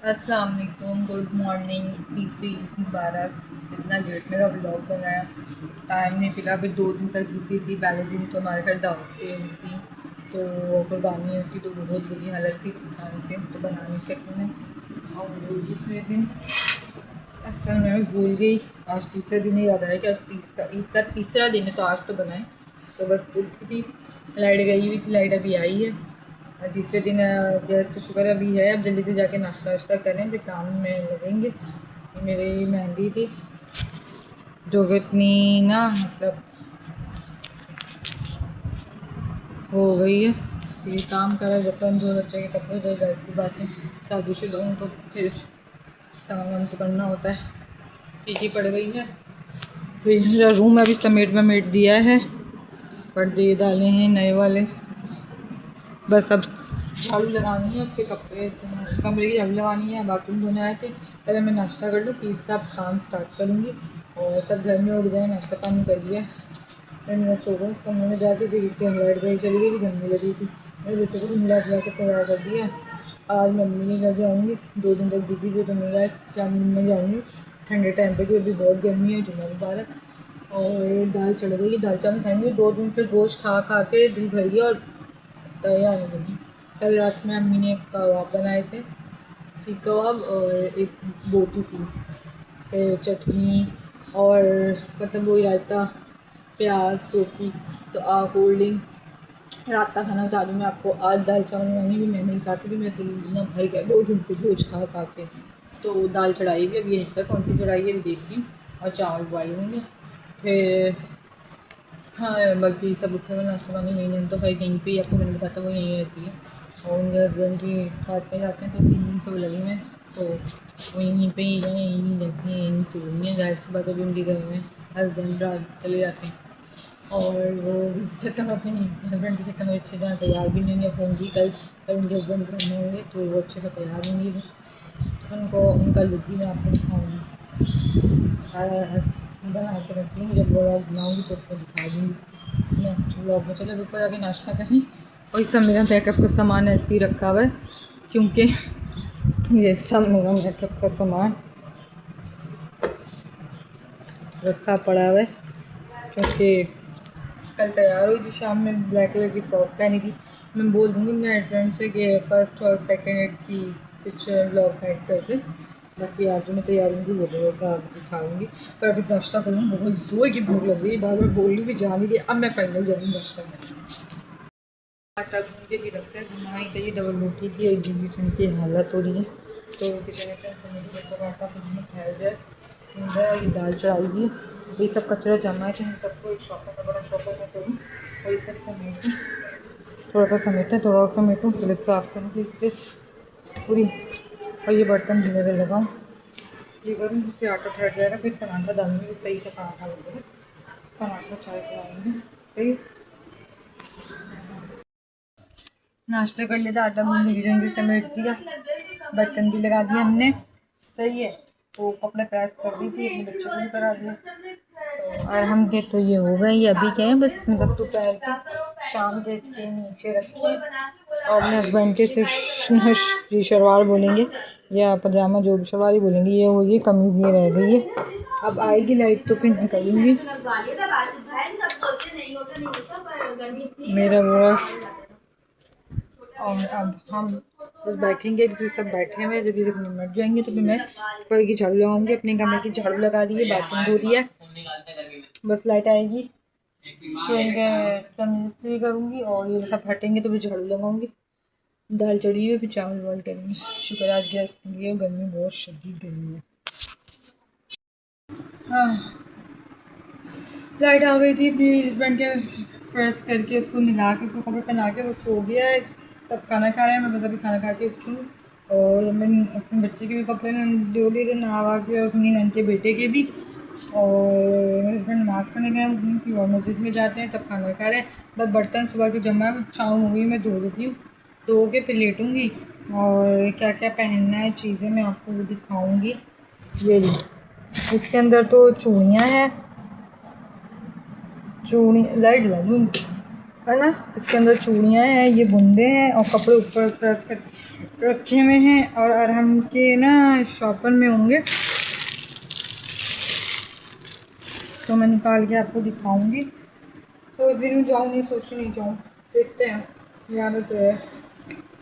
अस्सलाम वालेकुम, good morning. तीसरी ईद मुबारक। इतना लेट मेरा व्लॉग बनाया, टाइम नहीं मिला। फिर 2 दिन तक बिजी थी। पहले दिन तो हमारे घर दावतें थी, तो कुर्बानी की तो बहुत बुरी हालत थी खाने से, तो बना नहीं सकी मैं। और दूसरे दिन असल में मैं भूल गई। आज तीसरे दिन ही याद आया कि आज ईद का तीसरा दिन है, तो आज तो बनाए। तो बस उठी थी, लाइट गई हुई थी, लाइट अभी आई है। और तीसरे दिन गैस तो शुक्र अभी है। अब जल्दी से जाके नाश्ता वाश्ता करें, फिर काम में लगेंगे। मेरी मेहंदी थी जो कि इतनी ना मतलब हो गई है। ये काम करा, बर्तन धो, बच्चे के कपड़े धो, जाहिर सी बात है शादीशुदा हूँ तो फिर काम वाम तो करना होता है। फीकी पड़ गई है। फिर मेरा रूम अभी समेट दिया है, पर्दे डाले हैं नए वाले। बस अब झाड़ू लगानी है, उसके कपड़े कमरे की झाड़ू लगानी है, बाथरूम धोने आए थे। पहले मैं नाश्ता कर लूँ, फिर सब काम स्टार्ट करूँगी। और सब घर में उठ गए, नाश्ता पानी कर लिया। फिर मैं सो गई कमरे में जाके, फिर लाइट गई चली गई, फिर गंदी लगी थी। मेरे बेटे को भी मिला जुला के तैयार कर दिया। आज मम्मी के घर जाऊँगी, 2 दिन तक बिजी थे तो मेरा शाम में जाऊँगी ठंडे टाइम पे, भी अभी बहुत गर्मी है। जुम्मा मुबारक। और दाल चढ़ गई, दाल चावल खाएंगे। 2 दिन से गोश्त खा खा के दिल भर गया और तैयार हो गई। कल रात में अम्मी ने कबाब बनाए थे, सीख कबाब, और एक बोटी थी, फिर चटनी और मतलब वही रायता, प्याज, रोटी। तो कोल्ड ड्रिंक। रात का खाना बता दूँ मैं आपको, आज दाल चावल बनानी भी मैंने ही खा के, भी मेरा दिल इतना भर गया 2 दिन से गोश्त खा खा के। तो दाल चढ़ाई भी, अभी यहीं तक कौन सी चढ़ाई है अभी देखती हूँ। और चावल बॉयल होंगे। फिर हाँ, बाकी सब उठे हुए, नाश्ता पानी। मेरी नंद तो भाई कहीं पे ही, आपको मैंने बताया था वो यहीं रहती है। और उनके हस्बैंड भी काटने जाते हैं, तो 3 दिन से वो लगे हुए हैं, तो वो यहीं पे ही हैं, यहीं रहती हैं, यहीं सो रही हैं। जाहिर सी बात अभी उनके घर में हस्बैंड रात चले जाते हैं। और वो इस चक्कर में अपने हस्बैंड के चक्कर में अच्छे से तैयार भी नहीं है। फ़ोन की कल उनके हस्बैंड घर में होंगे तो वो अच्छे से तैयार होंगे भी। तो उनको उनका लुक भी मैं आपको दिखाऊँगी, बना के रखती हूँ। जब व्लॉग बनाऊँगी तो उसको दिखा दूँगी नेक्स्ट व्लॉग में। चलो ऊपर जाके नाश्ता करें। और इस सब मेरा मेकअप का सामान ऐसे ही रखा हुआ है, क्योंकि ये सब मेरा मेकअप का सामान रखा पड़ा हुआ है। क्योंकि कल तैयार हुई थी शाम में, ब्लैक कलर की फ्रॉक पहनी थी। मैं बोल दूँगी मेरे फ्रेंड से कि फर्स्ट और सेकंड एड की पिक्चर ब्लॉग ऐड कर दे। बाकी आज जो मैं तैयार होंगी वो तो दिखाऊँगी। पर अभी नाश्ता करूँगी, बहुत ज़ोर की भूख लग रही है, बार बार बोलनी भी जा नहीं रही। अब मैं फाइनल जाऊँगी नाश्ता करने। आटा गूँध के भी रखते हैं, घुमाई गई डबल रोटी की, एक दिन ठंड की हालत हो रही है। तो किचन में आटा कुछ नहीं खाया जाए। ये दाल चढ़ाई हुई, ये सब कचरा जमा है, तो इन सबको एक शॉपर का बड़ा शॉपर में करूँ और ये सब समेटूँ। थोड़ा सा समेटें, थोड़ा सा समेटूँ, स्लिप साफ़ करूँ फिर इससे पूरी। और ये बर्तन धुलने में लगाऊँ, ये करूँ, फिर आटा ठहर जाएगा, फिर टमाटर डालूँगी, सही से पराठा लगेगा। टमाटर चाय खिलाएँगे। सही नाश्ता कर लिया था, आटा गूँध किचन भी समेट दिया, बर्तन भी लगा दिया हमने। सही है। तो कपड़े प्रेस कर दी थी, अपने बच्चों को भी करा दिया। तो और हम के तो ये हो गए, ये अभी क्या है, बस मतलब दोपहर के शाम के इसके नीचे रखे। और अपने हस्बैंड के से शलवार बोलेंगे या पजामा, जो भी शलवार ही बोलेंगे, ये होगी। कमीज़ ये रह गई है, अब आएगी लाइट तो फिर निकलूँगी। मेरा वो, और अब हम बस बैठेंगे, क्योंकि सब बैठे हुए हैं। जब ये निमट जाएंगे तो फिर मैं ऊपर की झाड़ू लगाऊंगी, अपने कमरे की झाड़ू लगा दी है, बाथरूम धो दिया। बस लाइट आएगी तो इनके कमीज करूँगी, और ये सब हटेंगे तो फिर झाड़ू लगाऊंगी। दाल चढ़ी हुई, फिर चावल वावल करेंगे। शुक्र आज गैस नहीं है, गर्मी बहुत शदीद गर्मी है। हाँ, लाइट आ गई थी, अपनी हस्बैंड के प्रेस करके उसको नहा के, उसको कपड़े पहना के वो सो गया है। तब खाना खा रहे हैं, मैं बस अभी खाना खा के उठी हूँ। और मैंने अपने बच्चे के भी कपड़े धो लिए थे, नहा के, और अपनी नन के बेटे के भी। और मेरे हस्बैंड नमाज़ पढ़ने गए हैं और मस्जिद में जाते हैं, सब खाना खा रहे हैं। बस बर्तन सुबह के जमा, शाम हो गई, मैं धो देती हूँ, धो के फिर लेटूँगी। और क्या क्या पहनना है चीज़ें मैं आपको वो दिखाऊँगी। ये इसके अंदर तो चूड़ियाँ हैं, चूड़ी लाइट लगूँ, है ना। इसके अंदर चूड़ियाँ हैं, ये बुंदे हैं और कपड़े ऊपर प्रेस कर रखे हुए हैं। और अरहम के ना शॉपर में होंगे तो मैं निकाल के आपको दिखाऊंगी। तो इस दिन जाऊँ नहीं, सोच नहीं जाऊँ, देखते हैं। यार तो है,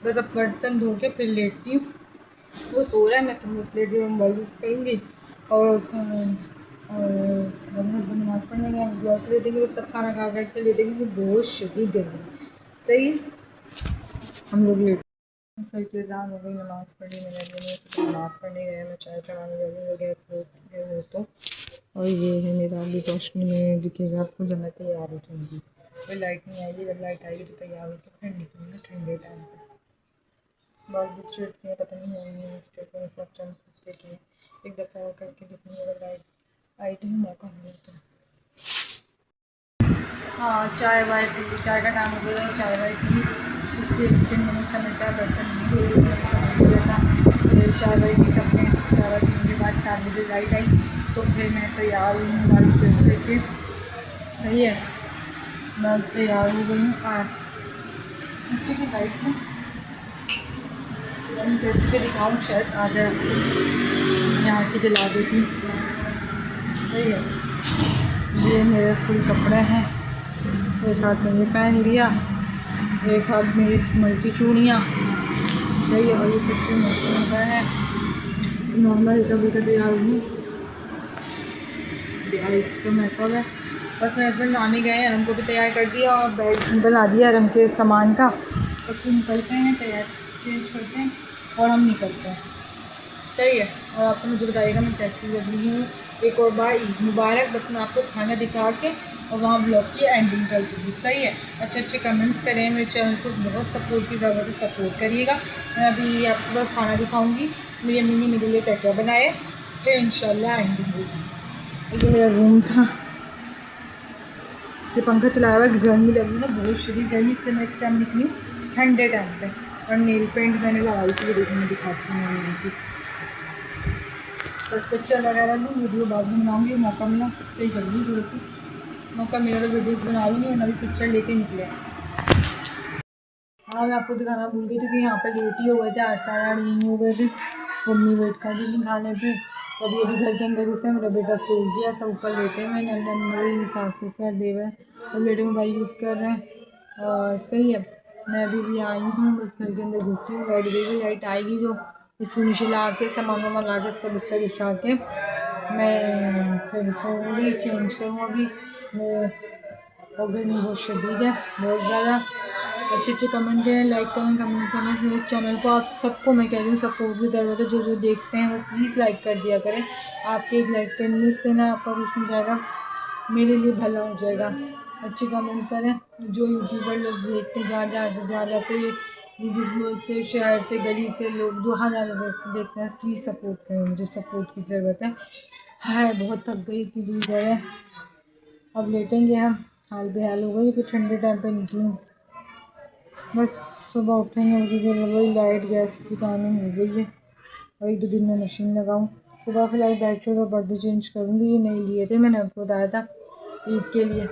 बस अब बर्तन धो के फिर लेटती हूँ। वो सो रहा है, मैं तो बस लेट के मोबाइल यूज़ करूँगी। और नमाज़ पढ़ने गए, ब्लॉग लेटेंगे, सब खाना खा के लेटेंगे। बहुत शदीद गर्मी, सही। हम लोग लेट सर की एग्ज़ाम हो गई, नमाज़ पढ़ी मैंने, नमाज़ पढ़ने गए, मैं चाय चढ़ाने गई गैस हो तो। और ये है मेरा अभी रोशनी में दिखेगा आपको जब मैं तैयार हो जाऊँगी। फिर लाइट नहीं आएगी, जब लाइट आएगी तो तैयार हो तो फिर निकलूँगी ठंडे टाइम पर। बाल भी स्ट्रेट किया, पता नहीं है स्ट्रेट में फर्स्ट टाइम स्ट्रेट किया। एक दफ़ा और करके देखनी, अगर लाइट आई तो मौका मिला तो। हाँ, चाय वाय पी, चाय का टाइम हो गया, चाय वाय पी। उसके 1-3 मिनट का मिलता है, बर्तन नहीं धोए, समय दिया था। फिर चाय वाय पी, अपने चाय वाय पीने के बाद 4 बजे लाइट आई तो फिर मैं तैयार हुई हूँ गाड़ी ड्रेस लेके। सही है, मैं तैयार हो गई हूँ। पीछे की लाइट में हम देख के दिखाऊँ, शायद आ जाए आपको। यहाँ की जला देती हूँ। सही है, ये मेरे फुल कपड़े हैं। एक हाथ में ये पहन लिया, एक हाथ में मल्टी चूड़ियाँ। सही है, और ये सबसे मोटा है नॉर्मल कभी का तैयार हूँ। इसका मेकअप है, बस मेरे हस्बैंड आने गए हैं, रंग को भी तैयार कर दिया और बैग बना दिया रंग के सामान का। बस निकलते हैं, तैयार चेंज करते हैं और हम निकलते हैं। सही है, और आपको मुझे बताइएगा मैं कैसी लगी हूँ। एक और बार ईद मुबारक। बस मैं आपको खाना दिखा के और वहाँ ब्लॉग की एंडिंग कर दूँगी। सही है, अच्छे अच्छे कमेंट्स करें, मेरे चैनल को बहुत सपोर्ट की ज़रूरत है, सपोर्ट करिएगा। मैं अभी आपको बस खाना दिखाऊँगी, मेरी अम्मी ने मेरे लिए टैटू बनाए, फिर इंशाल्लाह एंडिंग होगी। ये मेरा रूम था, ये पंखा चलाया हुआ है, गर्मी लगी ना, बहुत शदीद गर्मी, इसलिए मैं इस टाइम निकली ठंडे टाइम पे। और नेल पेंट मैंने लगाई थी, देखने में दिखाती हूँ उनकी। बस पिक्चर वगैरह भी वीडियो बाद में बनाऊँगी, मौका मिला तो जल्दी थोड़ी सी मौका मिला तो वीडियो बना ही नहीं, वरना भी पिक्चर लेके निकले। हाँ, मैं आपको दिखाना भूल गई थी कि यहाँ पर लेट ही हो गए थे, 8-8:30 यहीं हो गए थे। मम्मी वेट कर रही थी खाने पे, तभी अभी घर के अंदर घुसे, मेरा बेटा सो गया, सब ऊपर लेटे हुए हैं, अंदर मेरी सासू सर देवर सब लेटे मोबाइल यूज़ कर रहे हैं। और सही है, मैं अभी भी आई हूँ, बस घर के अंदर घुसी हूँ। लाइट गई, लाइट आएगी जो इसको नीचे ला के सामान वामान ला के इसका बिस्तर बिछा के मैं फिर सोऊंगी, चेंज करूँ अभी मैं। और गर्मी बहुत शदीद है, बहुत ज़्यादा। अच्छे अच्छे कमेंट करें, लाइक करें, कमेंट करें मेरे चैनल को। आप सबको मैं कह रही हूँ सपोर्ट की ज़रूरत है, जो जो देखते हैं वो प्लीज़ लाइक कर दिया करें। आपके एक लाइक करने से ना आपका कुछ नहीं जाएगा, मेरे लिए भला हो जाएगा। अच्छे कमेंट करें, जो यूट्यूबर लोग देखते हैं, जहाँ से जिस मुल्क से, शहर से, गली से लोग जहाँ जहाँ से देखते हैं, प्लीज़ सपोर्ट करें, मुझे सपोर्ट की ज़रूरत है। बहुत थक गई, इतनी दूर गए, अब लेटेंगे हम। हाल बेहाल हो गई, फिर ठंडे टाइम पे निकली। बस सुबह उठेंगे, वही लाइट गैस की टाइमिंग हो गई है। और 1-2 दिन में मशीन लगाऊँ। सुबह फिलहाल बेडशीट और पर्दे चेंज करूँगी, ये नहीं लिए थे, मैंने आपको बताया था ईद के लिए।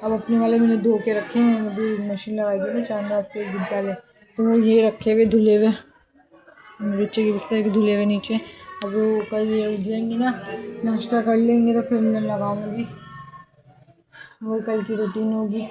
अब अपने वाले मैंने धो के रखे हैं, अभी मशीन लगाई थी ना 4 रात से 1 दिन पहले, तो वो ये रखे हुए धुले हुए नीचे के बिस्तर के धुले हुए नीचे। अब वो कल ये उठ जाएंगी ना, नाश्ता कर लेंगे तो फिर मैं लगाऊँगी, वो कल की रूटीन होगी।